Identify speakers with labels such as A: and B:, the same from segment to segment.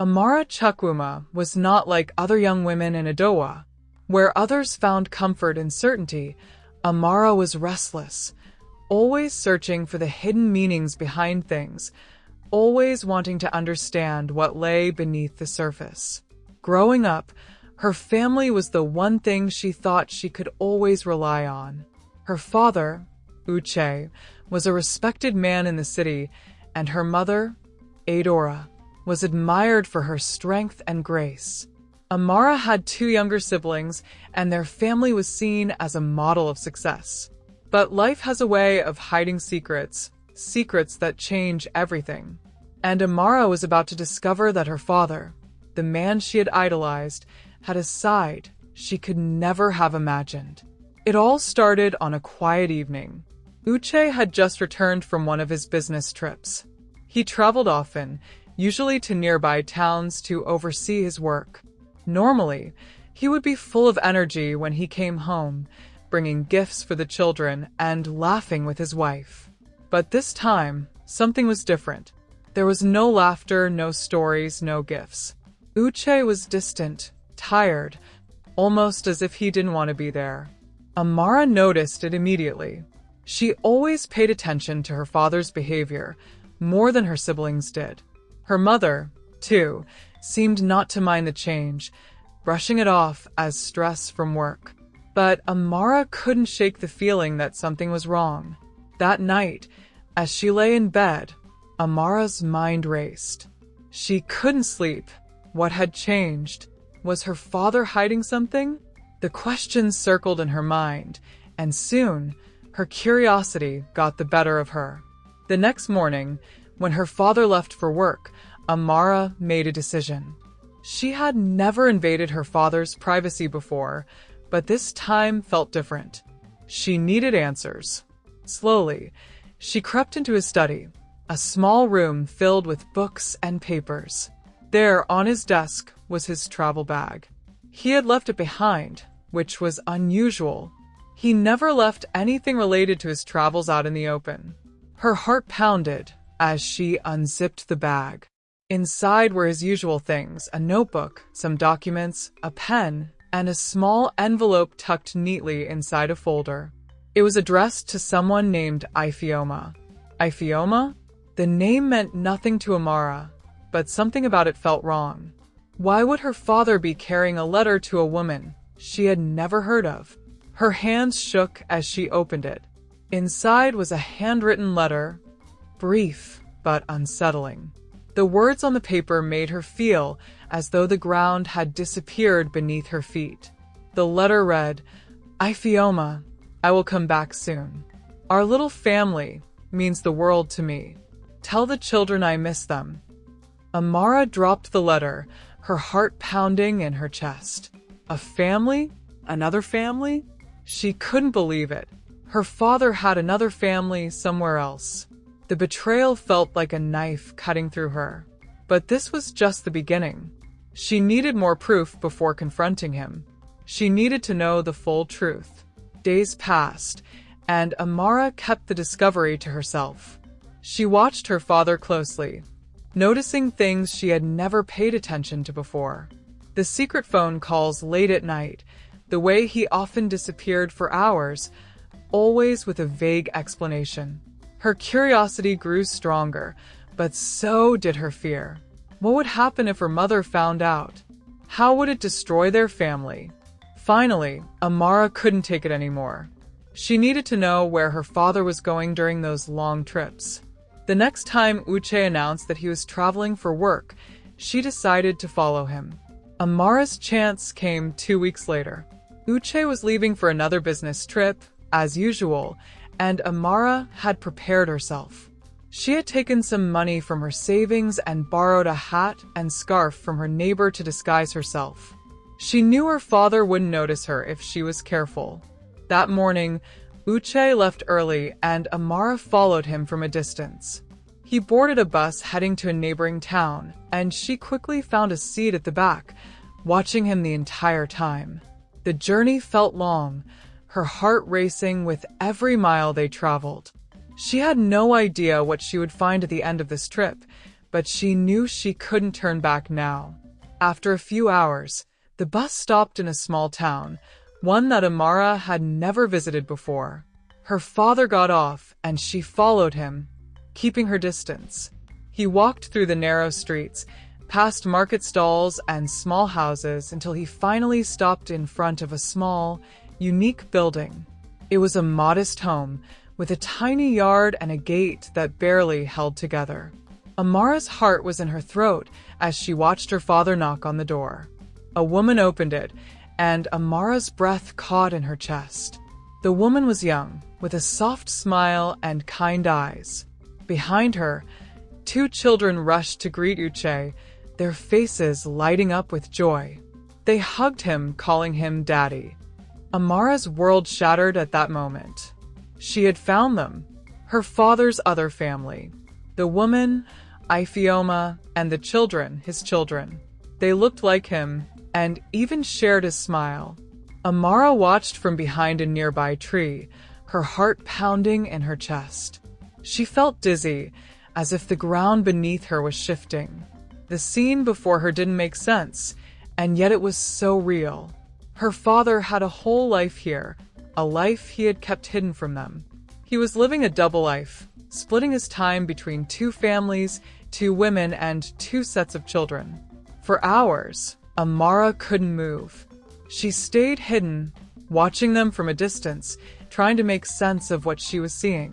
A: Amara Chukwuma was not like other young women in Adowa. Where others found comfort in certainty, Amara was restless, always searching for the hidden meanings behind things, always wanting to understand what lay beneath the surface. Growing up, her family was the one thing she thought she could always rely on. Her father, Uche, was a respected man in the city, and her mother, Adora, was admired for her strength and grace. Amara had 2 younger siblings, and their family was seen as a model of success. But life has a way of hiding secrets, secrets that change everything. And Amara was about to discover that her father, the man she had idolized, had a side she could never have imagined. It all started on a quiet evening. Uche had just returned from one of his business trips. He traveled often, usually to nearby towns to oversee his work. Normally, he would be full of energy when he came home, bringing gifts for the children and laughing with his wife. But this time, something was different. There was no laughter, no stories, no gifts. Uche was distant, tired, almost as if he didn't want to be there. Amara noticed it immediately. She always paid attention to her father's behavior, more than her siblings did. Her mother, too, seemed not to mind the change, brushing it off as stress from work. But Amara couldn't shake the feeling that something was wrong. That night, as she lay in bed, Amara's mind raced. She couldn't sleep. What had changed? Was her father hiding something? The questions circled in her mind, and soon, her curiosity got the better of her. The next morning, when her father left for work, Amara made a decision. She had never invaded her father's privacy before, but this time felt different. She needed answers. Slowly, she crept into his study, a small room filled with books and papers. There, on his desk, was his travel bag. He had left it behind, which was unusual. He never left anything related to his travels out in the open. Her heart pounded as she unzipped the bag. Inside were his usual things: a notebook, some documents, a pen, and a small envelope tucked neatly inside a folder. It was addressed to someone named Ifeoma. Ifeoma? The name meant nothing to Amara, but something about it felt wrong. Why would her father be carrying a letter to a woman she had never heard of? Her hands shook as she opened it. Inside was a handwritten letter, brief but unsettling. The words on the paper made her feel as though the ground had disappeared beneath her feet. The letter read, "Ifeoma, I will come back soon. Our little family means the world to me. Tell the children I miss them." Amara dropped the letter, her heart pounding in her chest. A family? Another family? She couldn't believe it. Her father had another family somewhere else. The betrayal felt like a knife cutting through her. But this was just the beginning. She needed more proof before confronting him. She needed to know the full truth. Days passed, and Amara kept the discovery to herself. She watched her father closely, noticing things she had never paid attention to before. The secret phone calls late at night, the way he often disappeared for hours, always with a vague explanation. Her curiosity grew stronger, but so did her fear. What would happen if her mother found out? How would it destroy their family? Finally, Amara couldn't take it anymore. She needed to know where her father was going during those long trips. The next time Uche announced that he was traveling for work, she decided to follow him. Amara's chance came 2 weeks later. Uche was leaving for another business trip, as usual, and Amara had prepared herself. She had taken some money from her savings and borrowed a hat and scarf from her neighbor to disguise herself. She knew her father wouldn't notice her if she was careful. That morning, Uche left early and Amara followed him from a distance. He boarded a bus heading to a neighboring town, and she quickly found a seat at the back, watching him the entire time. The journey felt long, her heart racing with every mile they traveled. She had no idea what she would find at the end of this trip, but she knew she couldn't turn back now. After a few hours, the bus stopped in a small town, one that Amara had never visited before. Her father got off, and she followed him, keeping her distance. He walked through the narrow streets, past market stalls and small houses until he finally stopped in front of a small, unique building. It was a modest home, with a tiny yard and a gate that barely held together. Amara's heart was in her throat as she watched her father knock on the door. A woman opened it, and Amara's breath caught in her chest. The woman was young, with a soft smile and kind eyes. Behind her, 2 children rushed to greet Uche, their faces lighting up with joy. They hugged him, calling him Daddy. Amara's world shattered at that moment. She had found them, her father's other family. The woman, Ifeoma, and the children, his children. They looked like him, and even shared his smile. Amara watched from behind a nearby tree, her heart pounding in her chest. She felt dizzy, as if the ground beneath her was shifting. The scene before her didn't make sense, and yet it was so real. Her father had a whole life here, a life he had kept hidden from them. He was living a double life, splitting his time between 2 families, 2 women, and 2 sets of children. For hours, Amara couldn't move. She stayed hidden, watching them from a distance, trying to make sense of what she was seeing.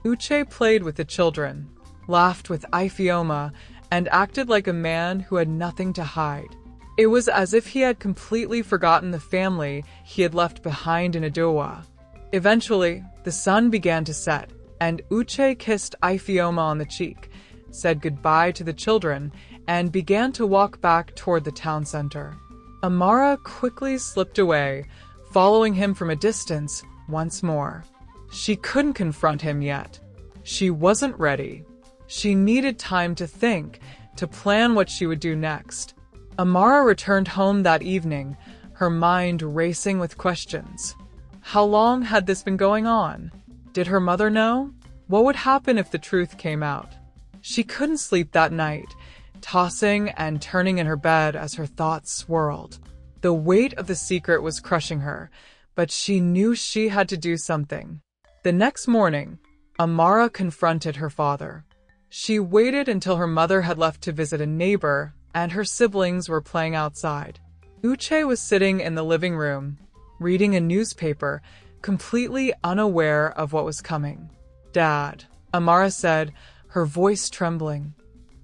A: Uche played with the children, laughed with Ifeoma, and acted like a man who had nothing to hide. It was as if he had completely forgotten the family he had left behind in Adowa. Eventually, the sun began to set, and Uche kissed Ifeoma on the cheek, said goodbye to the children, and began to walk back toward the town center. Amara quickly slipped away, following him from a distance once more. She couldn't confront him yet. She wasn't ready. She needed time to think, to plan what she would do next. Amara returned home that evening, her mind racing with questions. How long had this been going on? Did her mother know? What would happen if the truth came out? She couldn't sleep that night, tossing and turning in her bed as her thoughts swirled. The weight of the secret was crushing her, but she knew she had to do something. The next morning, Amara confronted her father. She waited until her mother had left to visit a neighbor and her siblings were playing outside. Uche was sitting in the living room, reading a newspaper, completely unaware of what was coming. "Dad," Amara said, her voice trembling.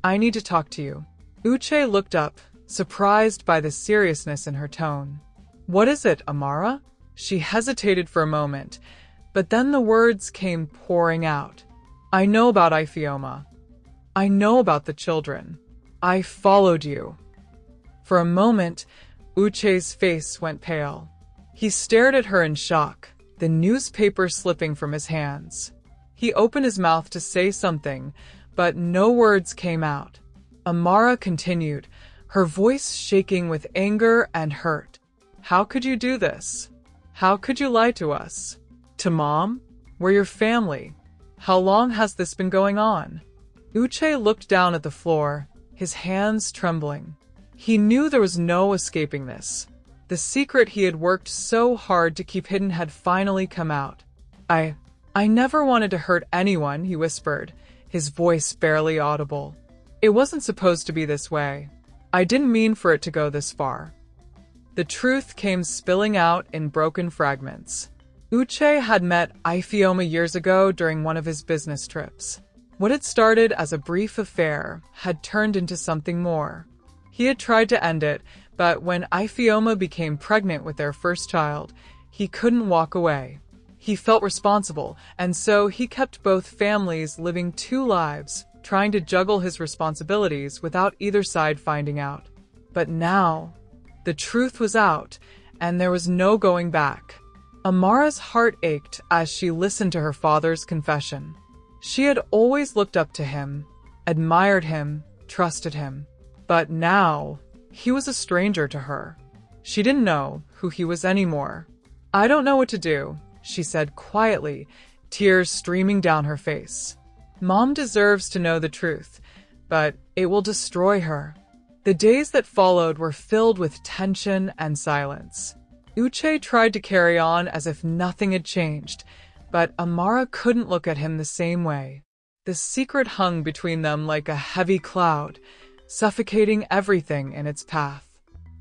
A: "I need to talk to you." Uche looked up, surprised by the seriousness in her tone. "What is it, Amara?" She hesitated for a moment, but then the words came pouring out. "I know about Ifeoma. I know about the children. I followed you." For a moment, Uche's face went pale. He stared at her in shock, the newspaper slipping from his hands. He opened his mouth to say something, but no words came out. Amara continued, her voice shaking with anger and hurt. "How could you do this? How could you lie to us? To Mom? We're your family. How long has this been going on?" Uche looked down at the floor, his hands trembling. He knew there was no escaping this. The secret he had worked so hard to keep hidden had finally come out. I never wanted to hurt anyone," he whispered, his voice barely audible. "It wasn't supposed to be this way. I didn't mean for it to go this far." The truth came spilling out in broken fragments. Uche had met Ifeoma years ago during one of his business trips. What had started as a brief affair had turned into something more. He had tried to end it, but when Ifeoma became pregnant with their first child, he couldn't walk away. He felt responsible, and so he kept both families living 2 lives, trying to juggle his responsibilities without either side finding out. But now, the truth was out, and there was no going back. Amara's heart ached as she listened to her father's confession. She had always looked up to him, admired him, trusted him. But now, he was a stranger to her. She didn't know who he was anymore. "I don't know what to do," she said quietly, tears streaming down her face. "Mom deserves to know the truth, but it will destroy her. The days that followed were filled with tension and silence. Uche tried to carry on as if nothing had changed, but Amara couldn't look at him the same way. The secret hung between them like a heavy cloud, suffocating everything in its path.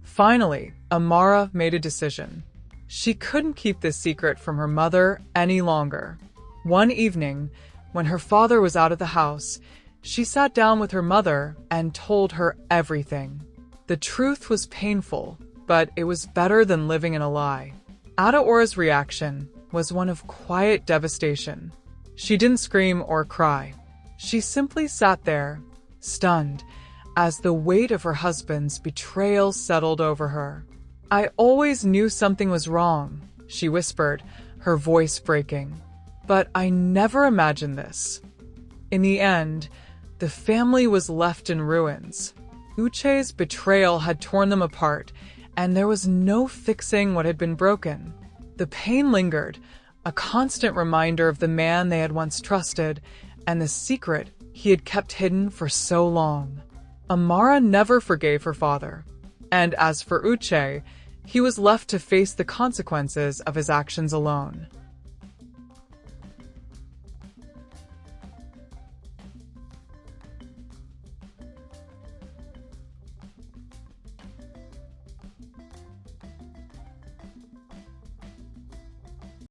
A: Finally, Amara made a decision. She couldn't keep this secret from her mother any longer. One evening, when her father was out of the house, she sat down with her mother and told her everything. The truth was painful, but it was better than living in a lie. Adaora's reaction was one of quiet devastation. She didn't scream or cry. She simply sat there, stunned, as the weight of her husband's betrayal settled over her. "I always knew something was wrong," she whispered, her voice breaking. "But I never imagined this." In the end, the family was left in ruins. Uche's betrayal had torn them apart, and there was no fixing what had been broken. The pain lingered, a constant reminder of the man they had once trusted and the secret he had kept hidden for so long. Amara never forgave her father, and as for Uche, he was left to face the consequences of his actions alone.